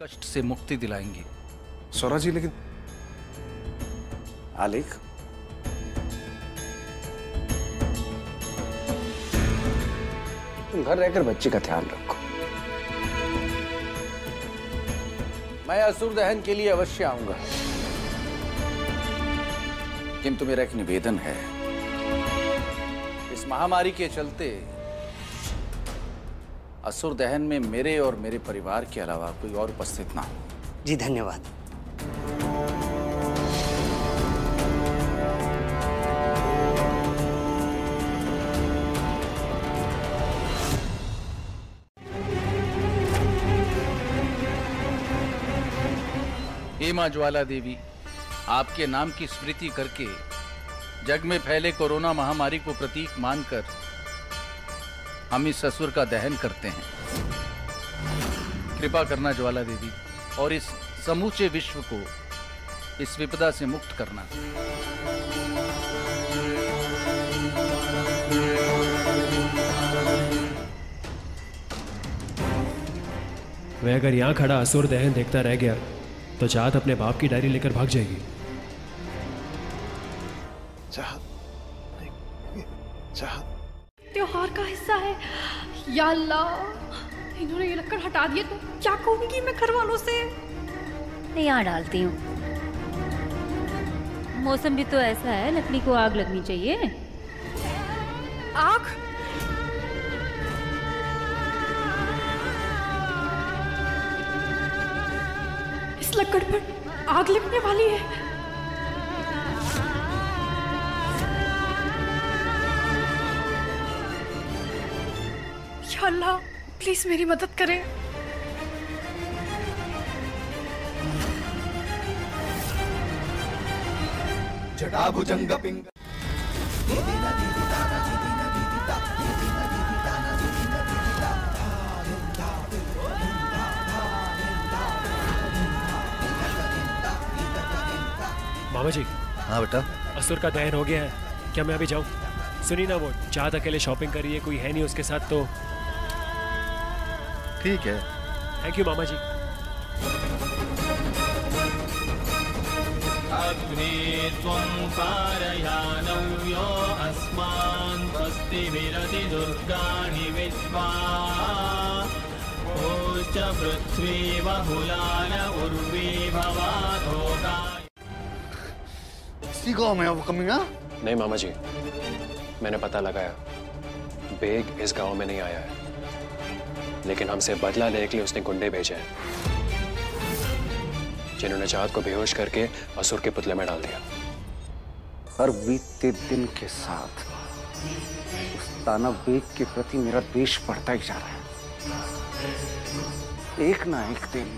कष्ट से मुक्ति दिलाएंगी। सौरा जी, लेकिन आलेख, तुम घर रहकर बच्चे का ध्यान रखो। मैं असुर दहन के लिए अवश्य आऊंगा, किंतु मेरा एक निवेदन है। इस महामारी के चलते असुर दहन में मेरे और मेरे परिवार के अलावा कोई और उपस्थित ना हो। जी धन्यवाद। हे मां ज्वाला देवी, आपके नाम की स्मृति करके जग में फैले कोरोना महामारी को प्रतीक मानकर हम इस असुर का दहन करते हैं। कृपा करना ज्वाला देवी, और इस समूचे विश्व को इस विपदा से मुक्त करना। वह अगर यहां खड़ा असुर दहन देखता रह गया तो चाहत अपने बाप की डायरी लेकर भाग जाएगी। चाहत त्योहार का हिस्सा है। या अल्लाह, इन्होंने ये लकड़ हटा दिया तो क्या कहूंगी मैं घर वालों से। मैं यहाँ डालती हूँ। मौसम भी तो ऐसा है, लकड़ी को आग लगनी चाहिए। आग? इस लकड़ पर आग लगने वाली है। या अल्लाह, प्लीज मेरी मदद करें। जटाभुजंग पिंग मामा जी। हाँ बेटा। असुर का दहन हो गया है, क्या मैं अभी जाऊं? सुनी ना, वो चाहत अकेले शॉपिंग कर रही है, कोई है नहीं उसके साथ, तो ठीक है। थैंक यू मामा जी। अग्नि त्वं पारयानव्यो अस्मान् स्वस्ति विरति दुर्गाणि विद्वा ओश्च पृथ्वी बहुलान उर्वी भवाधोगा। इसी गाँव में वो कमीना? नहीं मामा जी, मैंने पता लगाया, बेग इस गांव में नहीं आया है, लेकिन हमसे बदला लेने के लिए उसने गुंडे भेजे हैं, जिन्होंने चाहत को बेहोश करके असुर के पुतले में डाल दिया। हर बीतते दिन के साथ उस दानव बेग के प्रति मेरा द्वेष बढ़ता ही जा रहा है। एक ना एक दिन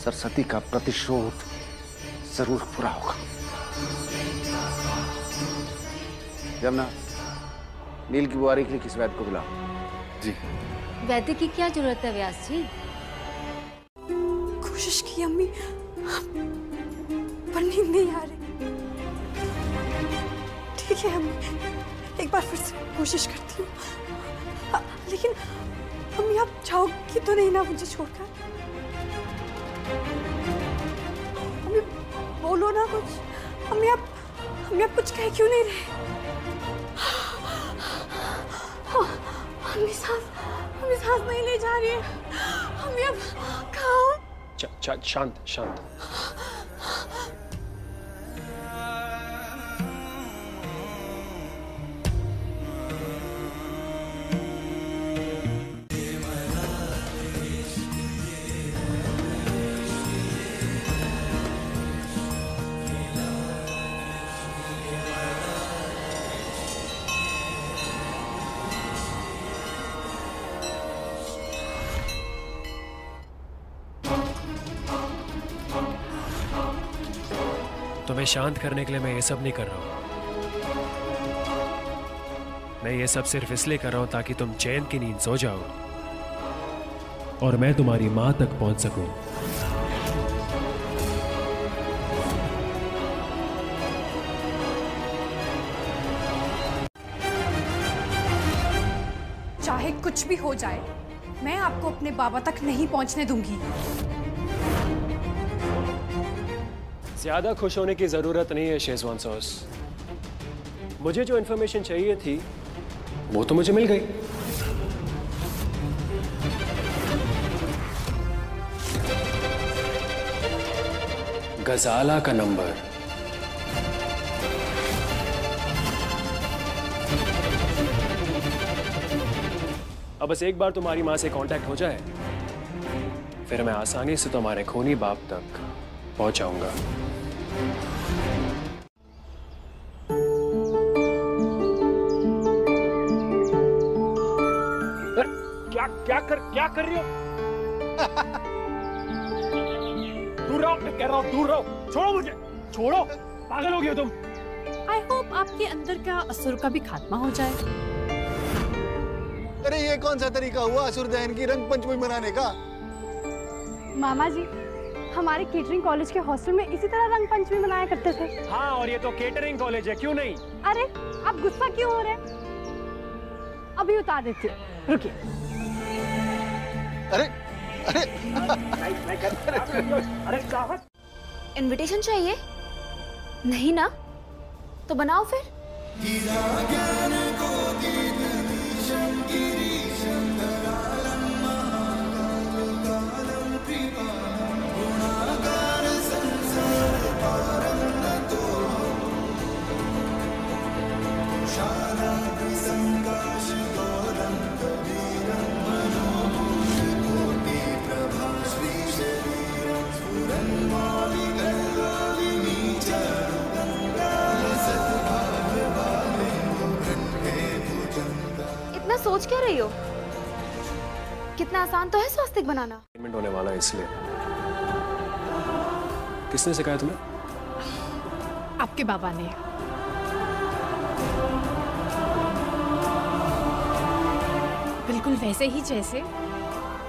सरस्वती का प्रतिशोध जरूर पूरा होगा। जमुना, नील की बुआरी के लिए किस वैद्य को बुलाओ। जी। वैद्य की क्या जरूरत है व्यास जी? कोशिश की अम्मी, पर नींद नहीं आ रही। ठीक है अम्मी, एक बार फिर से कोशिश करती हूँ। लेकिन अम्मी, आप जाओगी तो नहीं ना मुझे छोड़कर? अम्मी बोलो ना कुछ। अम्मी आप कुछ कह क्यों नहीं रहे? अम्मी सांस नहीं ले जा रही है। अम्मी अब खाओ। शांत शांत। तुम्हें शांत करने के लिए मैं ये सब नहीं कर रहा हूं। मैं ये सब सिर्फ इसलिए कर रहा हूं ताकि तुम चैन की नींद सो जाओ और मैं तुम्हारी मां तक पहुंच सकूं। चाहे कुछ भी हो जाए, मैं आपको अपने बाबा तक नहीं पहुंचने दूंगी। ज्यादा खुश होने की जरूरत नहीं है शेजवान सॉस। मुझे जो इंफॉर्मेशन चाहिए थी वो तो मुझे मिल गई। गजाला का नंबर। अब बस एक बार तुम्हारी मां से कांटेक्ट हो जाए, फिर मैं आसानी से तुम्हारे खूनी बाप तक पहुंच जाऊंगा। क्या कर रही हो? दूर रहो, मैं कह रहा हूँ दूर रहो। छोड़ो मुझे, छोड़ो, पागल हो गए हो तुम। आई होप आपके अंदर का असुर का भी खात्मा हो जाए। अरे ये कौन सा तरीका हुआ असुर दहन की रंग पंचमी मनाने का? मामा जी, हमारे केटरिंग कॉलेज के हॉस्टल में इसी तरह रंग पंचमी मनाया करते थे। हाँ, और ये तो केटरिंग कॉलेज है, क्यों नहीं? अरे आप गुस्सा क्यों हो रहे हैं? अभी उतार देती हूँ, रुकिए। अरे अरे अरे चाहत, इनविटेशन चाहिए? नहीं ना, तो बनाओ फिर। इतना सोच क्या रही हो? कितना आसान तो है स्वास्तिक बनाना। होने वाला है, इसलिए। किसने सिखाया तुम्हें? आपके बाबा ने। बिल्कुल वैसे ही जैसे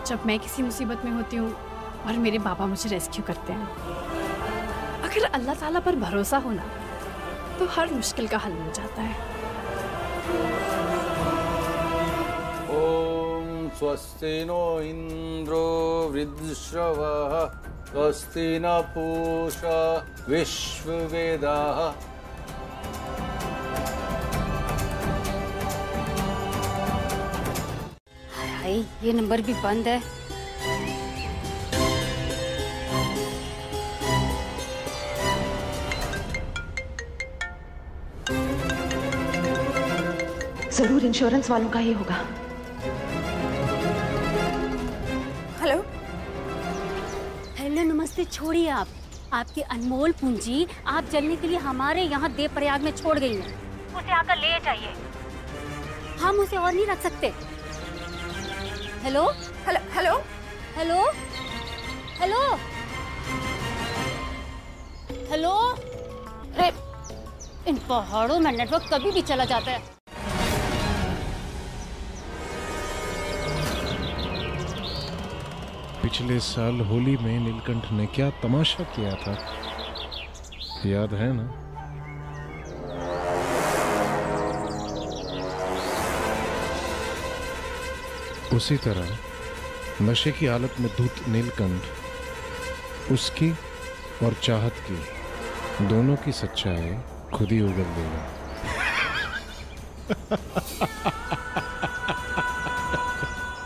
जब मैं किसी मुसीबत में होती हूँ और मेरे बाबा मुझे रेस्क्यू करते हैं। अगर अल्लाह ताला पर भरोसा हो ना, तो हर मुश्किल का हल मिल जाता है। ओम स्वस्ति नो इंद्रो वृद्धश्रवः स्वस्ति न पूषा विश्ववेदाः। हाय, ये नंबर भी बंद है। जरूर इंश्योरेंस वालों का ही होगा। हेलो हेलो, नमस्ते। छोड़िए आप, आपकी अनमोल पूंजी आप जलने के लिए हमारे यहाँ देवप्रयाग में छोड़ गई हैं। उसे आकर ले जाइए, हम उसे और नहीं रख सकते। Hello hello hello hello hello hello. अरे इन पहाड़ों में नेटवर्क कभी भी चला जाता है। पिछले साल होली में नीलकंठ ने क्या तमाशा किया था, याद है ना? उसी तरह नशे की हालत में धूत नीलकंठ उसकी और चाहत की दोनों की सच्चाई खुद ही उगल देगा।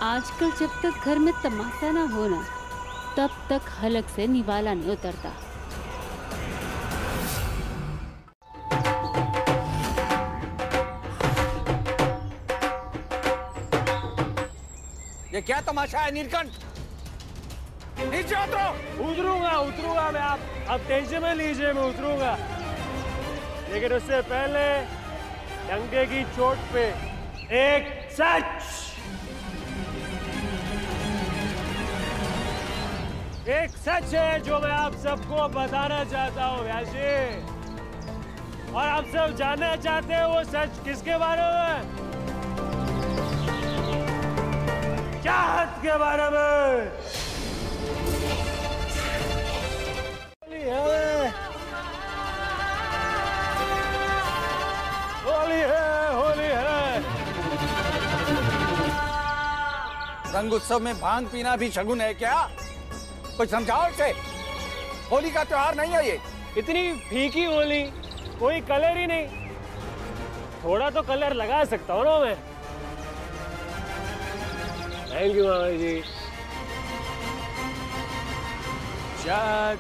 आजकल जब तक घर में तमाशा ना हो ना, तब तक हलक से निवाला नहीं उतरता। ये क्या तमाशा है नीलकंठ? नीचे उतरो। उतरूंगा मैं। आप टेंशन में लीजिए, मैं उतरूंगा, लेकिन उससे पहले डंके की चोट पे एक सच है जो मैं आप सबको बताना चाहता हूँ व्यासी। और आप सब जानना चाहते हैं वो सच किसके बारे में? चाहत के बारे में। होली है। रंग उत्सव में भांग पीना भी शगुन है क्या? कोई समझाओ इसे। होली का त्योहार नहीं है ये। इतनी फीकी होली, कोई कलर ही नहीं। थोड़ा तो कलर लगा सकता हूँ ना मैं। थैंक यू मामा जी। चाँद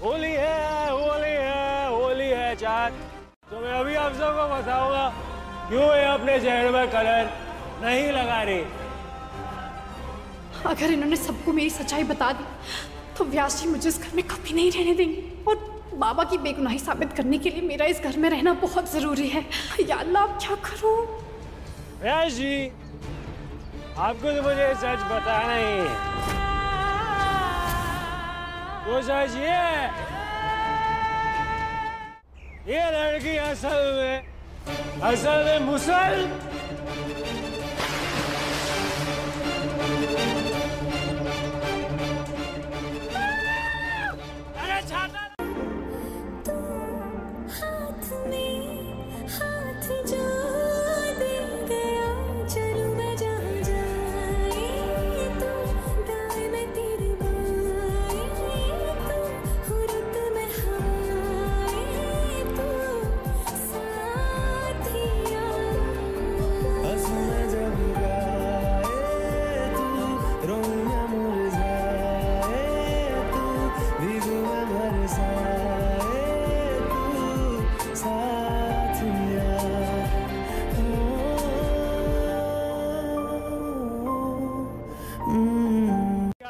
होली है, होली है, होली है चाँद। तो मैं अभी आप सबको बताऊंगा क्यों ये अपने चेहरे में कलर नहीं लगा रही। अगर इन्होंने सबको मेरी सच्चाई बता दी तो व्यास जी मुझे इस घर में कभी नहीं रहने देंगे, और बाबा की बेगुनाही साबित करने के लिए मेरा इस घर में रहना बहुत जरूरी है। या अल्लाह, अब क्या करूं? व्यास जी, आपको तो मुझे सच बताना ही है। वो सच ये लड़की असल में मुसल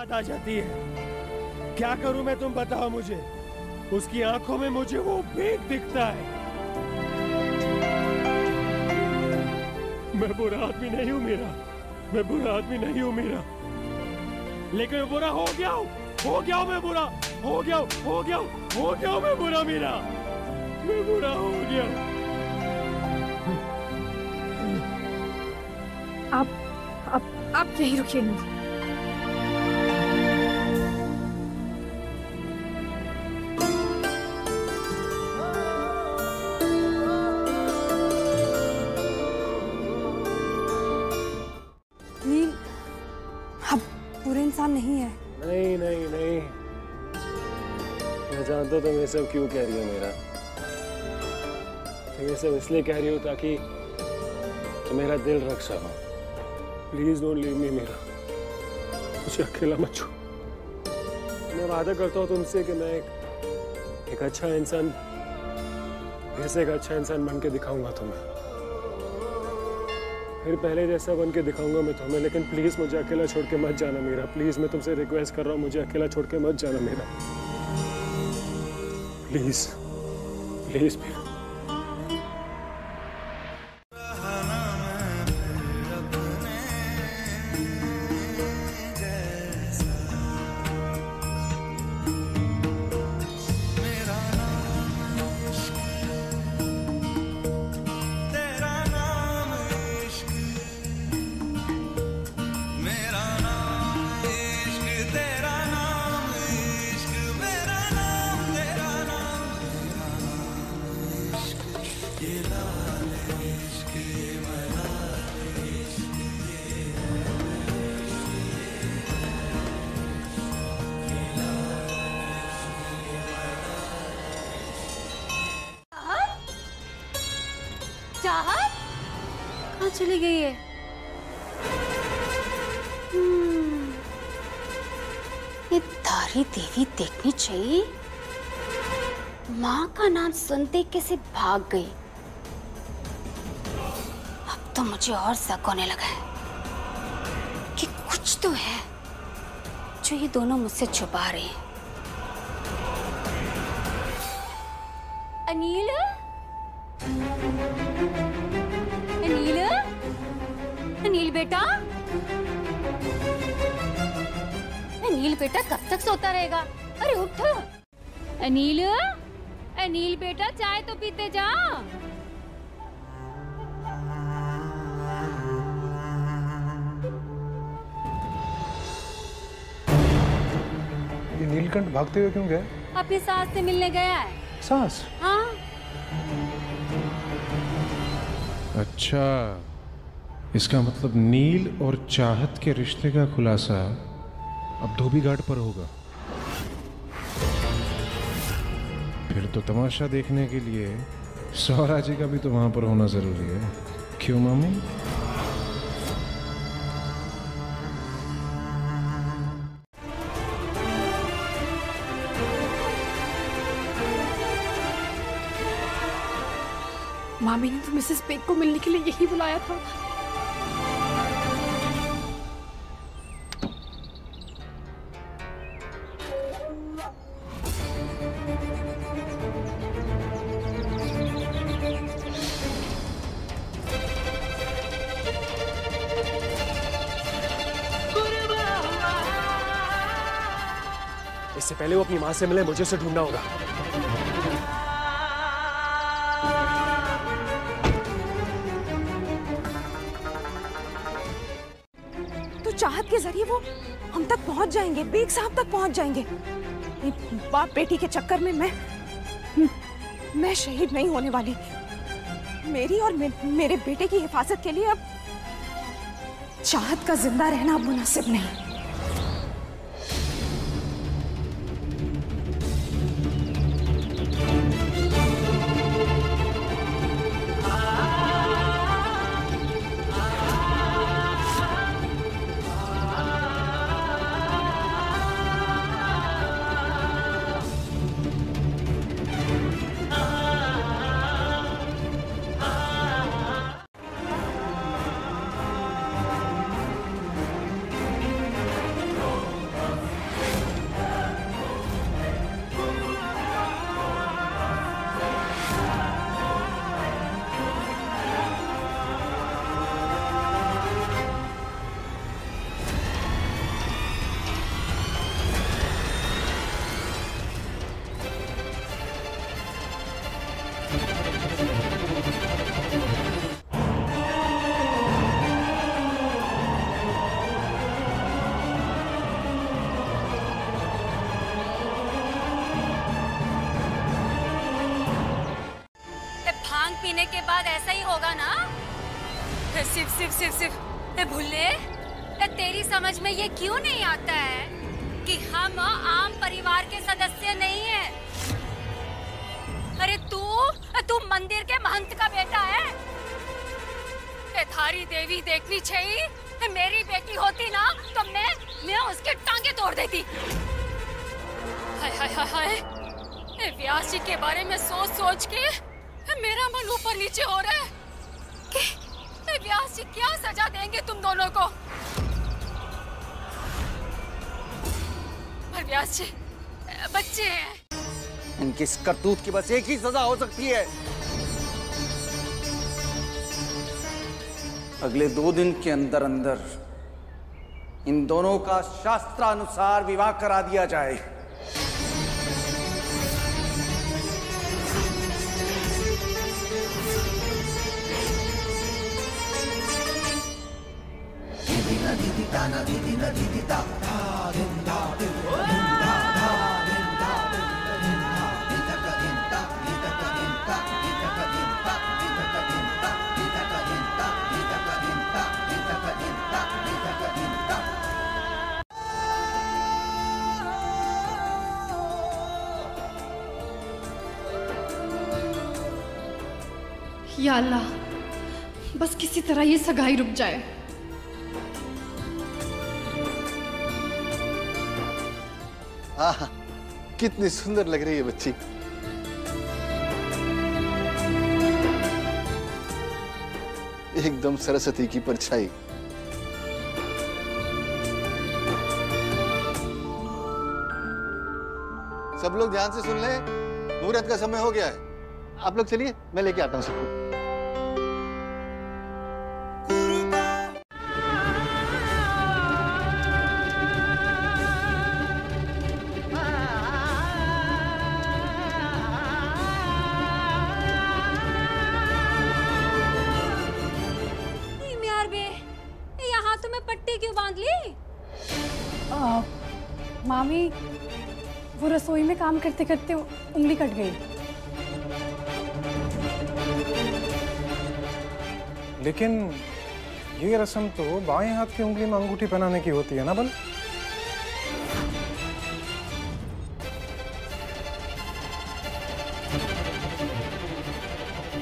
आ जाती है। क्या करूं मैं, तुम बताओ मुझे। उसकी आंखों में मुझे वो बेग दिखता है। मैं बुरा आदमी नहीं हूं मीरा, मैं बुरा आदमी नहीं हूं मीरा, लेकिन मैं बुरा हो गया हूं, मैं बुरा हो गया हूं, मैं बुरा मीरा, मैं बुरा हो गया। आप यहीं रुकिए नहीं। इंसान नहीं है। नहीं, मैं जानता हूँ तुम ये सब क्यों कह रही हो मीरा। तुम ये सब इसलिए कह रही हो ताकि तुम मेरा दिल रख सको। Please don't leave me Meera, मुझे अकेला मत छोड़। मैं वादा करता हूँ तुमसे कि मैं एक अच्छा इंसान, फिर से एक अच्छा इंसान बन के दिखाऊंगा तुम्हें, फिर पहले जैसा बन के दिखाऊंगा मैं तुम्हें। लेकिन प्लीज मुझे अकेला छोड़ के मत जाना मीरा, प्लीज मैं तुमसे रिक्वेस्ट कर रहा हूँ, मुझे अकेला छोड़ के मत जाना मीरा, प्लीज प्लीज मीरा। कहाँ चली गई है? ये धारी देवी देखनी चाहिए। माँ का नाम सुनते कैसे भाग गई। अब तो मुझे और शक होने लगा है कि कुछ तो है जो ये दोनों मुझसे छुपा रहे हैं। अनिल, अनिल, अनिल बेटा, अनिल बेटा कब तक सोता रहेगा? अरे उठ अनिल, अनिल बेटा चाय तो पीते जा। ये नीलकंठ भागते हुए क्यों गया? अपनी सास से मिलने गया है। सास? हाँ। अच्छा, इसका मतलब नील और चाहत के रिश्ते का खुलासा अब धोबी घाट पर होगा। फिर तो तमाशा देखने के लिए सौरा जी का भी तो वहां पर होना जरूरी है, क्यों मम्मी? मामी ने तो मिसेस बेग को मिलने के लिए यही बुलाया था। इससे पहले वो अपनी मां से मिले, मुझे उसे ढूंढना होगा। तो चाहत के जरिए वो हम तक पहुंच जाएंगे, बेग साहब तक पहुंच जाएंगे। बाप बेटी के चक्कर में मैं शहीद नहीं होने वाली। मेरी और मेरे बेटे की हिफाजत के लिए अब चाहत का जिंदा रहना अब मुनासिब नहीं। पीने के बाद ऐसा ही होगा ना? सिर्फ भूले, तेरी समझ में ये क्यों नहीं आता है कि हम आम परिवार के सदस्य नहीं हैं? अरे तू मंदिर के महंत का बेटा है। थारी देवी देखनी चाहिए। मेरी बेटी होती ना तो मैं उसके टांगे तोड़ देती। हाय हाय हाय हाय, व्यास जी के बारे में सोच के मेरा मन ऊपर नीचे हो रहा है कि व्यास जी क्या सजा देंगे तुम दोनों को। पर व्यास जी बच्चे हैं। इनकी इस करतूत की बस एक ही सजा हो सकती है। अगले 2 दिन के अंदर अंदर इन दोनों का शास्त्रानुसार विवाह करा दिया जाए। या अल्लाह, बस किसी तरह ये सगाई रुक जाए। आहा, कितनी सुंदर लग रही है बच्ची। एकदम सरस्वती की परछाई। सब लोग ध्यान से सुन लें, मुहूर्त का समय हो गया है। आप लोग चलिए, मैं लेके आता हूं सबको। यहाँ तुम्हें पट्टी क्यों बांध ली? मामी, वो रसोई में काम करते करते उंगली कट गई। लेकिन ये रस्म तो बाएं हाथ की उंगली में अंगूठी पहनाने की होती है ना बल?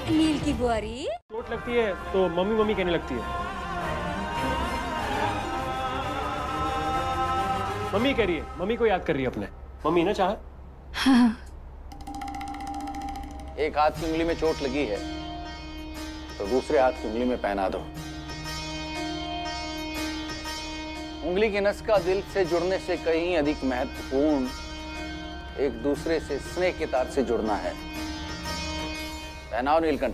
नील की बुआरी चोट लगती है तो मम्मी मम्मी कहने लगती है। मम्मी कह रही है, मम्मी को याद कर रही है अपने। मम्मी ना चाहत? हाँ। एक हाथ की उंगली में चोट लगी है तो दूसरे हाथ की उंगली में पहना दो। उंगली की नस का दिल से जुड़ने से कहीं अधिक महत्वपूर्ण एक दूसरे से स्नेह के तार से जुड़ना है। पहनाओ नीलकंठ।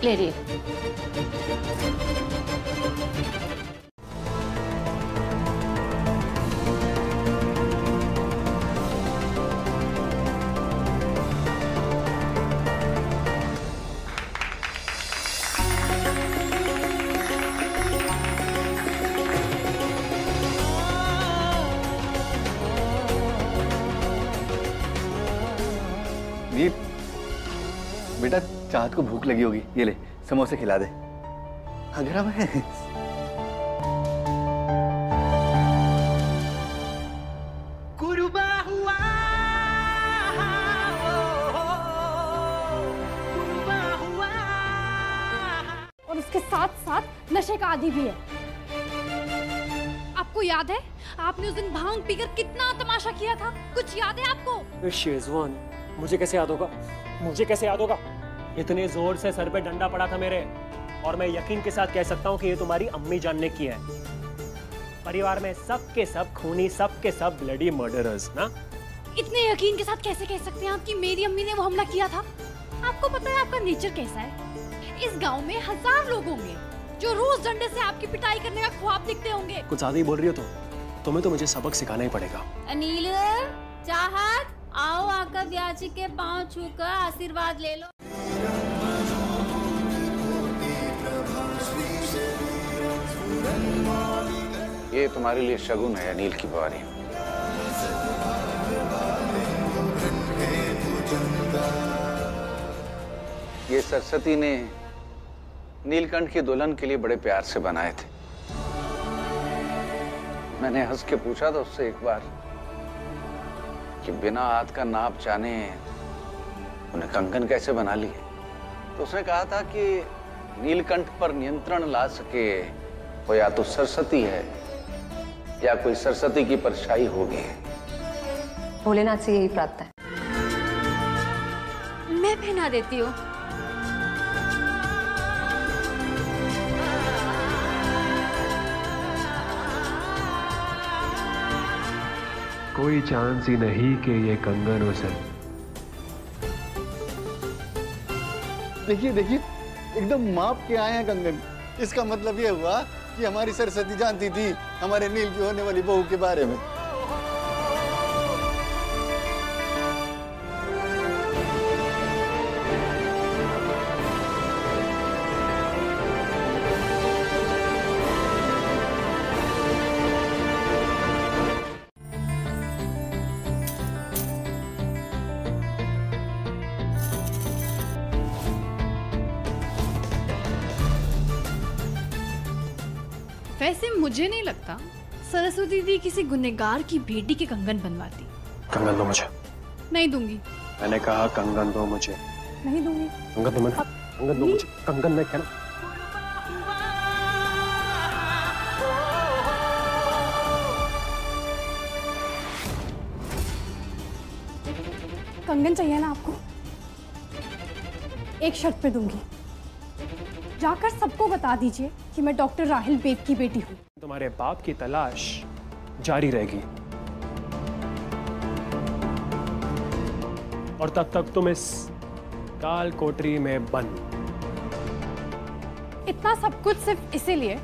ले रही नील, बेटा चाहत को भूख लगी होगी, ये ले समोसे खिला दे। अगर मैं और उसके साथ साथ नशे का आदी भी है। आपको याद है आपने उस दिन भांग पीकर कितना तमाशा किया था? कुछ याद है आपको? शेजवान, मुझे कैसे याद होगा? मुझे कैसे याद होगा? इतने जोर से सर पे डंडा पड़ा था मेरे, और मैं यकीन के साथ कह सकता हूँ कि ये तुम्हारी अम्मी जान ने किया है। परिवार में सब के सब खूनी, सब के सब ब्लडी मर्डरर्स ना। इतने यकीन के साथ कैसे कह सकते हैं आप कि मेरी अम्मी ने वो हमला किया था? आपको पता है आपका नेचर कैसा है? इस गांव में 1000 लोग होंगे जो रोज डंडे से आपकी पिटाई करने का ख्वाब देखते होंगे। कुछ ज्यादा ही बोल रही हो तुम्हें तो मुझे सबक सिखाना ही पड़ेगा। अनिल, चाहत, आओ आकर ब्याजी के पांव छूकर आशीर्वाद ले लो। ये तुम्हारे लिए शगुन है अनिल की बुआरी। ये सरस्वती ने नीलकंठ की दुल्हन के लिए बड़े प्यार से बनाए थे। मैंने हंस के पूछा था उससे एक बार कि बिना हाथ का नाप जाने उन्हें कंगन कैसे बना लिए, तो उसने कहा था कि नीलकंठ पर नियंत्रण ला सके वो या तो सरस्वती है या कोई सरस्वती की परछाई होगी। भोलेनाथ से यही प्रार्थना है। मैं पहना देती हूँ। कोई चांस ही नहीं कि ये कंगन उसे। देखिए देखिए, एकदम माप के आए हैं कंगन। इसका मतलब ये हुआ कि हमारी सरस्वती जानती थी हमारे नील की होने वाली बहू के बारे में। वैसे मुझे नहीं लगता सरस्वती दी किसी गुनहगार की बेटी के कंगन बनवाती। कंगन दो मुझे। नहीं दूंगी। मैंने कहा कंगन दो मुझे। नहीं दूंगी। कंगन दो मुझे। कंगन दो मुझे। कंगन में क्या ना? कंगन चाहिए ना आपको? एक शर्त पे दूंगी, जाकर सबको बता दीजिए कि मैं डॉक्टर राहिल बेग की बेटी हूँ। तुम्हारे बाप की तलाश जारी रहेगी और तब तक तुम इस काल कोठरी में बंद। इतना सब कुछ सिर्फ इसीलिए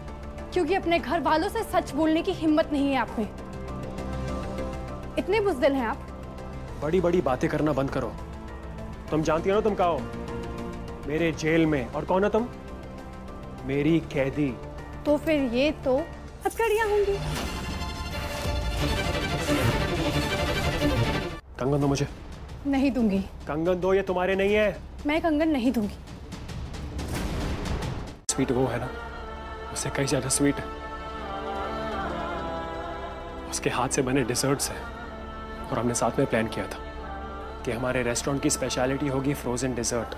क्योंकि अपने घर वालों से सच बोलने की हिम्मत नहीं है आप में। इतने बुज़दिल हैं आप। बड़ी बड़ी बातें करना बंद करो। तुम जानती हो ना तुम कहो मेरे जेल में, और कौन हो तुम? मेरी कैदी। तो फिर ये तो हथकड़ियां होंगी। कंगन दो मुझे। नहीं दूंगी। कंगन दो, ये तुम्हारे नहीं है। मैं कंगन नहीं दूंगी। स्वीट वो है ना, उससे कहीं ज्यादा स्वीट है। उसके हाथ से बने डिजर्ट्स हैं और हमने साथ में प्लान किया था कि हमारे रेस्टोरेंट की स्पेशलिटी होगी फ्रोजन डिजर्ट,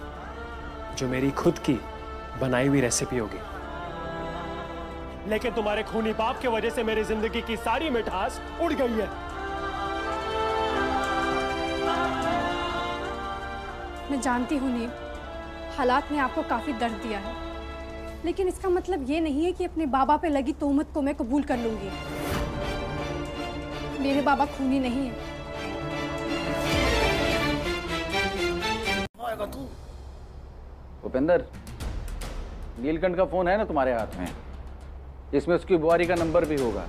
जो मेरी खुद की बनाई हुई रेसिपी होगी। लेकिन तुम्हारे खूनी बाप की वजह से मेरी जिंदगी की सारी मिठास उड़ गई है। मैं जानती हूँ नील, हालात ने आपको काफी दर्द दिया है, लेकिन इसका मतलब ये नहीं है कि अपने बाबा पे लगी तोहमत को मैं कबूल कर लूंगी। मेरे बाबा खूनी नहीं है। भूपेंद्र, नीलकंठ का फोन है ना तुम्हारे हाथ में, जिसमें उसकी बुआरी का नंबर भी होगा।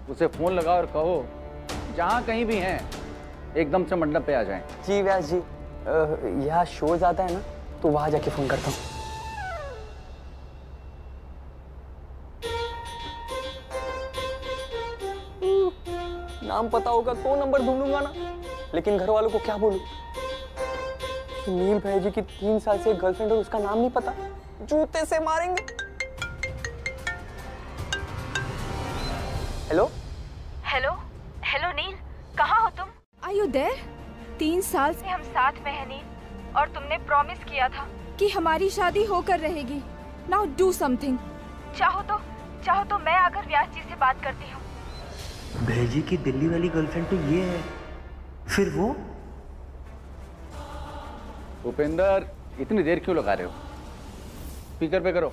उसे फोन लगाओ और कहो जहां कहीं भी हैं एकदम से मंडप पे आ जाएं। जी व्यास जी, यहाँ शो जाता है ना, तो वहां जाके फोन करता हूँ। नाम पता होगा तो नंबर ढूंढूंगा ना, लेकिन घर वालों को क्या बोलूं? नील भाई जी की 3 साल से गर्लफ्रेंड और उसका नाम नहीं पता, जूते से मारेंगे। हेलो हेलो हेलो नील, कहाँ हो तुम? Are you there? 3 साल से हम साथ में हैं नील, और तुमने प्रॉमिस किया था कि हमारी शादी होकर रहेगी। Now do something. चाहो तो मैं आकर व्यास जी से बात करती हूँ। भेजी की दिल्ली वाली गर्लफ्रेंड तो ये है, फिर वो? भूपेंद्र, इतनी देर क्यों लगा रहे हो? स्पीकर पे करो।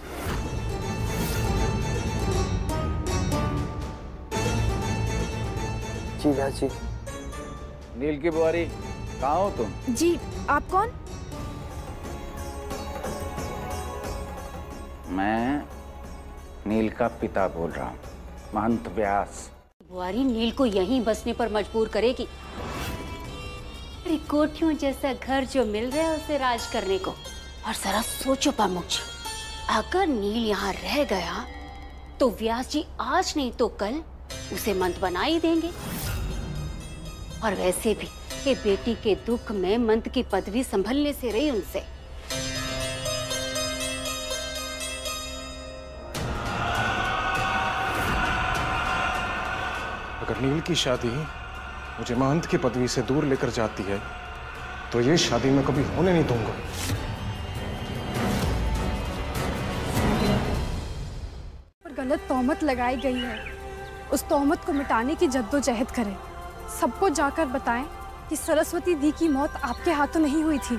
जी व्यास जी। नील की बुआरी, कहाँ हो तुम? जी, आप कौन? मैं नील का पिता बोल रहा हूँ, महंत व्यास। बुआरी नील को यहीं बसने पर मजबूर करेगी। अरे कोठियों जैसा घर जो मिल रहा है उसे राज करने को। और जरा सोचो पामुच, अगर नील यहाँ रह गया तो व्यास जी आज नहीं तो कल उसे मंत बना ही देंगे। और वैसे भी ये बेटी के दुख में मंत की पदवी संभलने से रही उनसे। अगर नील की शादी मुझे महंत की पदवी से दूर लेकर जाती है तो ये शादी मैं कभी होने नहीं दूंगा। पर गलत तोहमत लगाई गई है, उस तोहमत को मिटाने की जद्दोजहद करें। सबको जाकर बताएं कि सरस्वती दी की मौत आपके हाथों नहीं हुई थी।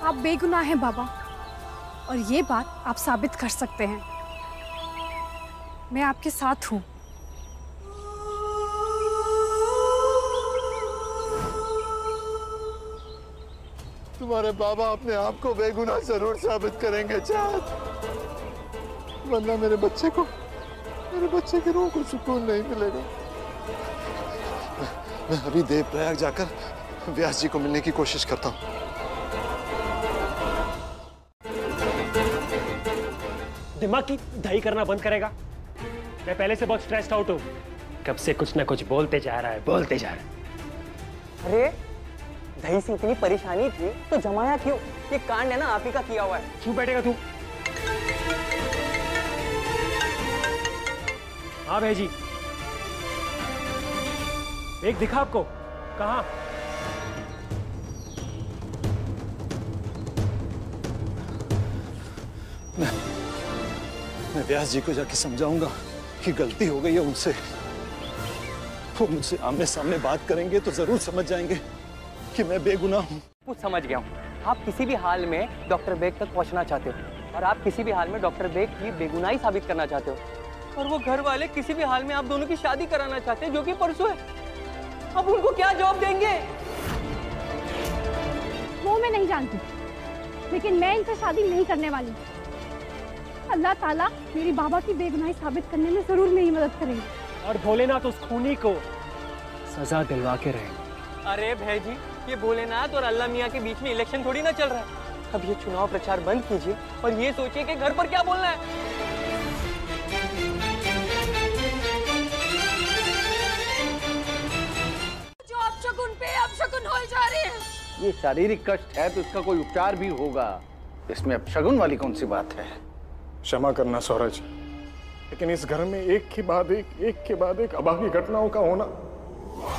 आप बेगुनाह हैं बाबा, और ये बात आप साबित कर सकते हैं। मैं आपके साथ हूँ। तुम्हारे बाबा अपने आप को बेगुनाह जरूर साबित करेंगे चाँद, वरना मेरे बच्चे की रूह को सुकून नहीं मिलेगा। मैं अभी देवप्रयाग जाकर व्यास जी को मिलने की कोशिश करता हूँ। दिमाग की दही करना बंद करेगा? मैं पहले से बहुत स्ट्रेस्ड आउट हूँ। कब से कुछ ना कुछ बोलते जा रहा है। अरे दही से इतनी परेशानी थी तो जमाया क्यों? ये कांड है ना आप ही का किया हुआ है। क्यों बैठेगा तू? हाँ भेजी, एक दिखा आपको? कहाँ? मैं व्यास जी को जाके समझाऊंगा कि गलती हो गई है उनसे। वो मुझसे आमने सामने बात करेंगे तो जरूर समझ जाएंगे कि मैं बेगुनाह हूँ। कुछ समझ गया हूँ। आप किसी भी हाल में डॉक्टर बेग तक पहुँचना चाहते हो, और आप किसी भी हाल में डॉक्टर बेग की बेगुनाही साबित करना चाहते हो, और वो घर वाले किसी भी हाल में आप दोनों की शादी कराना चाहते हैं, जो कि परसों है। अब उनको क्या जवाब देंगे? वो मैं नहीं जानती, लेकिन मैं इनसे शादी नहीं करने वाली। अल्लाह ताला मेरी बाबा की बेगुनाही साबित करने में जरूर मेरी मदद करेंगे। और भोलेनाथ उस खूनी को सजा दिलवा के रहेंगे। अरे भाई, ये भोलेनाथ और अल्लाह मियाँ के बीच में इलेक्शन थोड़ी ना चल रहा है। अब ये चुनाव प्रचार बंद कीजिए और ये सोचिए कि घर पर क्या बोलना है। शगुन हो जा रही है। ये शारीरिक कष्ट है तो इसका कोई उपचार भी होगा। इसमें अब शगुन वाली कौन सी बात है? क्षमा करना सौरज, लेकिन इस घर में एक के बाद एक अभागी घटनाओं का होना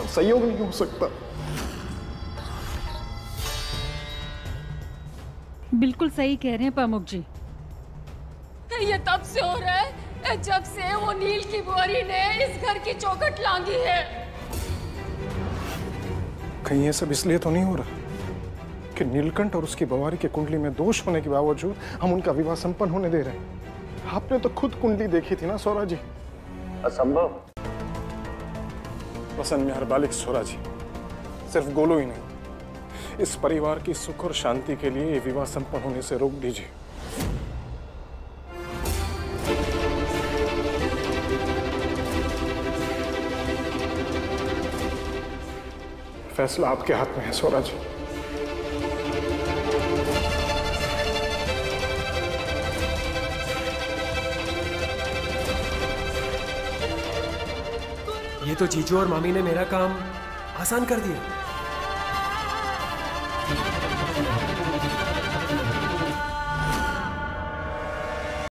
संयोग नहीं हो सकता। बिल्कुल सही कह रहे हैं प्रमुख जी। ये तब से हो रहा है जब से वो नील की बुआरी ने इस घर की चौखट लांगी है। कहीं ये सब इसलिए तो नहीं हो रहा कि नीलकंठ और उसकी बवारी के कुंडली में दोष होने के बावजूद हम उनका विवाह संपन्न होने दे रहे हैं? आपने तो खुद कुंडली देखी थी ना सोरा जी। असंभव। वसन में हर बालिक सोरा जी, सिर्फ गोलू ही नहीं, इस परिवार की सुख और शांति के लिए ये विवाह संपन्न होने से रोक दीजिए। फैसला आपके हाथ में है सोरा जी। ये तो जीजू और मामी ने मेरा काम आसान कर दिया।